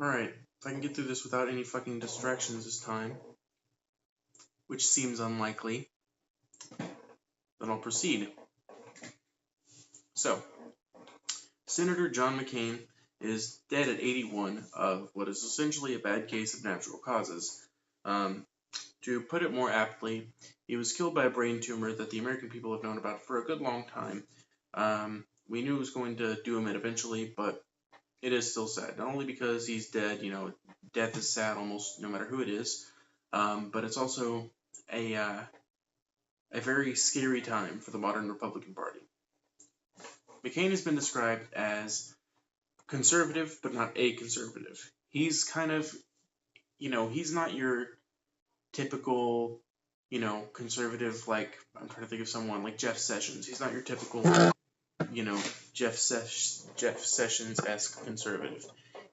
Alright, if I can get through this without any fucking distractions this time, which seems unlikely, then I'll proceed. So, Senator John McCain is dead at 81 of what is essentially a bad case of natural causes. To put it more aptly, he was killed by a brain tumor that the American people have known about for a good long time. We knew it was going to do him in eventually, but it is still sad. Not only because he's dead, death is sad almost no matter who it is, but it's also a very scary time for the modern Republican Party. McCain has been described as conservative, but not a conservative. He's kind of, he's not your typical, conservative, like, I'm trying to think of someone like Jeff Sessions. He's not your typical, Jeff Sessions-esque conservative.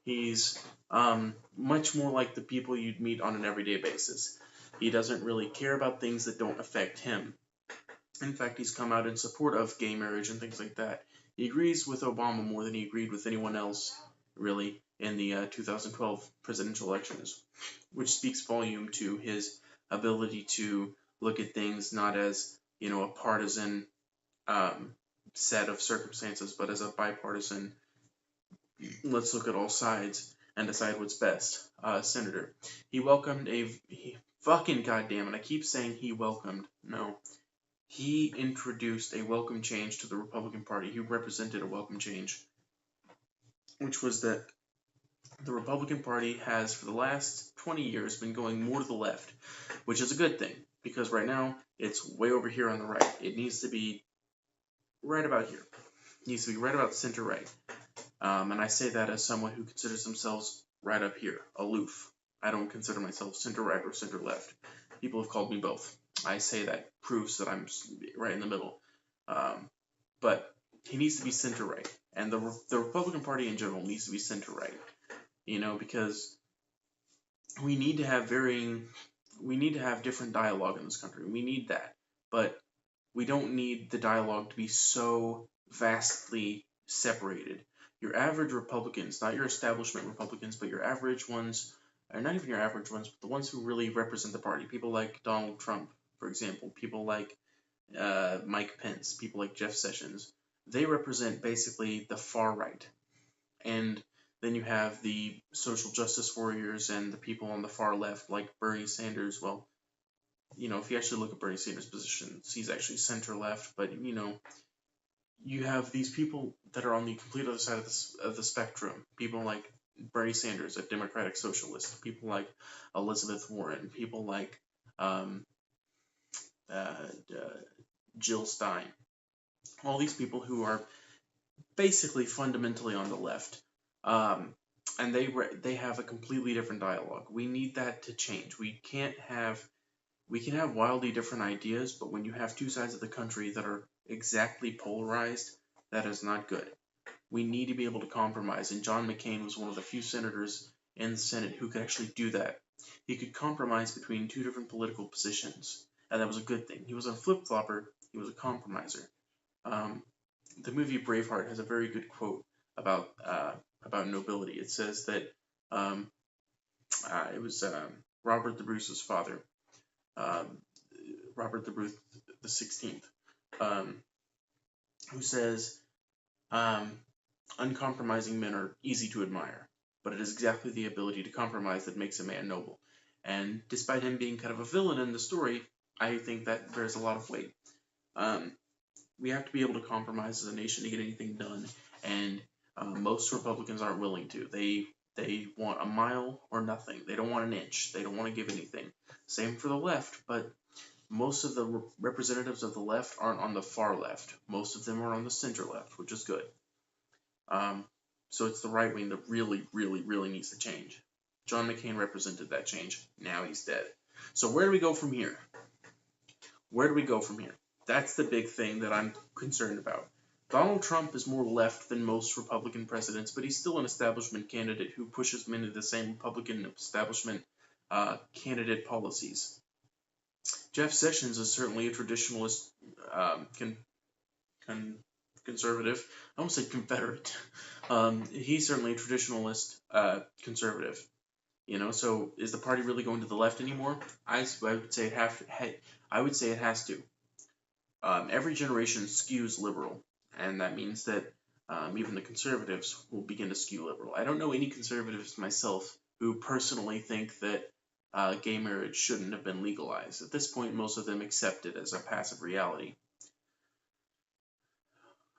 He's much more like the people you'd meet on an everyday basis. He doesn't really care about things that don't affect him. In fact, he's come out in support of gay marriage and things like that. He agrees with Obama more than he agreed with anyone else, really, in the 2012 presidential elections, which speaks volume to his ability to look at things not as, a partisan set of circumstances, but as a bipartisan, let's look at all sides and decide what's best. Senator. He welcomed fucking goddamn it, I keep saying he welcomed. No. He introduced a welcome change to the Republican Party. He represented a welcome change, which was that the Republican Party has, for the last 20 years, been going more to the left, which is a good thing, because right now it's way over here on the right. It needs to be right about here. It needs to be right about center-right. And I say that as someone who considers themselves right up here, aloof. I don't consider myself center-right or center-left. People have called me both. I say that proves that I'm right in the middle. But he needs to be center-right. And the Republican Party in general needs to be center-right. Because we need to have different dialogue in this country. We need that. But we don't need the dialogue to be so vastly separated. Your average Republicans, not your establishment Republicans, but your average ones, or not even your average ones, but the ones who really represent the party. People like Donald Trump, for example. People like Mike Pence. People like Jeff Sessions. They represent basically the far right. And then you have the social justice warriors and the people on the far left, like Bernie Sanders. Well, if you actually look at Bernie Sanders' positions, he's actually center-left, but, you have these people that are on the complete other side of the spectrum. People like Bernie Sanders, a democratic socialist. People like Elizabeth Warren. People like Jill Stein. All these people who are basically fundamentally on the left. And they have a completely different dialogue. We need that to change. We can have wildly different ideas, but when you have two sides of the country that are exactly polarized, that is not good. We need to be able to compromise, and John McCain was one of the few senators in the Senate who could actually do that. He could compromise between two different political positions, and that was a good thing. He was a flip-flopper, he was a compromiser. The movie Braveheart has a very good quote about nobility. It says that it was Robert the Bruce's father, Robert the Bruce the 16th, who says, uncompromising men are easy to admire, but it is exactly the ability to compromise that makes a man noble. And despite him being kind of a villain in the story, I think that bears a lot of weight. We have to be able to compromise as a nation to get anything done, and most Republicans aren't willing to. They want a mile or nothing. They don't want an inch. They don't want to give anything. Same for the left, but most of the representatives of the left aren't on the far left. Most of them are on the center left, which is good. So it's the right wing that really, really, really needs to change. John McCain represented that change. Now he's dead. So where do we go from here? Where do we go from here? That's the big thing that I'm concerned about. Donald Trump is more left than most Republican presidents, but he's still an establishment candidate who pushes many of the same Republican establishment candidate policies. Jeff Sessions is certainly a traditionalist, conservative. I almost said Confederate. He's certainly a traditionalist conservative. So is the party really going to the left anymore? I would say I would say it has to. Every generation skews liberal, and that means that even the conservatives will begin to skew liberal. I don't know any conservatives myself who personally think that gay marriage shouldn't have been legalized. At this point, most of them accept it as a passive reality.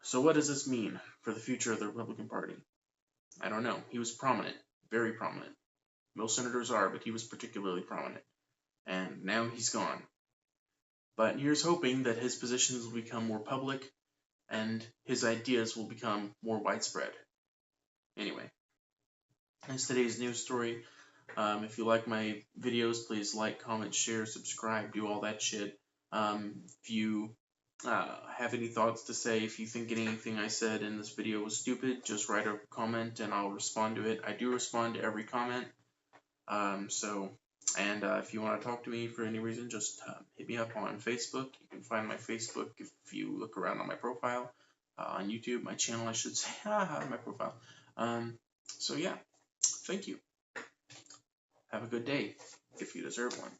So what does this mean for the future of the Republican Party? I don't know. He was prominent, very prominent. Most senators are, but he was particularly prominent. And now he's gone. But here's hoping that his positions will become more public and his ideas will become more widespread. Anyway, that's today's news story. If you like my videos, please like, comment, share, subscribe, do all that shit. If you have any thoughts to say, if you think anything I said in this video was stupid, just write a comment and I'll respond to it. I do respond to every comment. If you want to talk to me for any reason, just hit me up on Facebook. You can find my Facebook if you look around on my profile. On YouTube, my channel, I should say, my profile. Yeah, thank you. Have a good day, if you deserve one.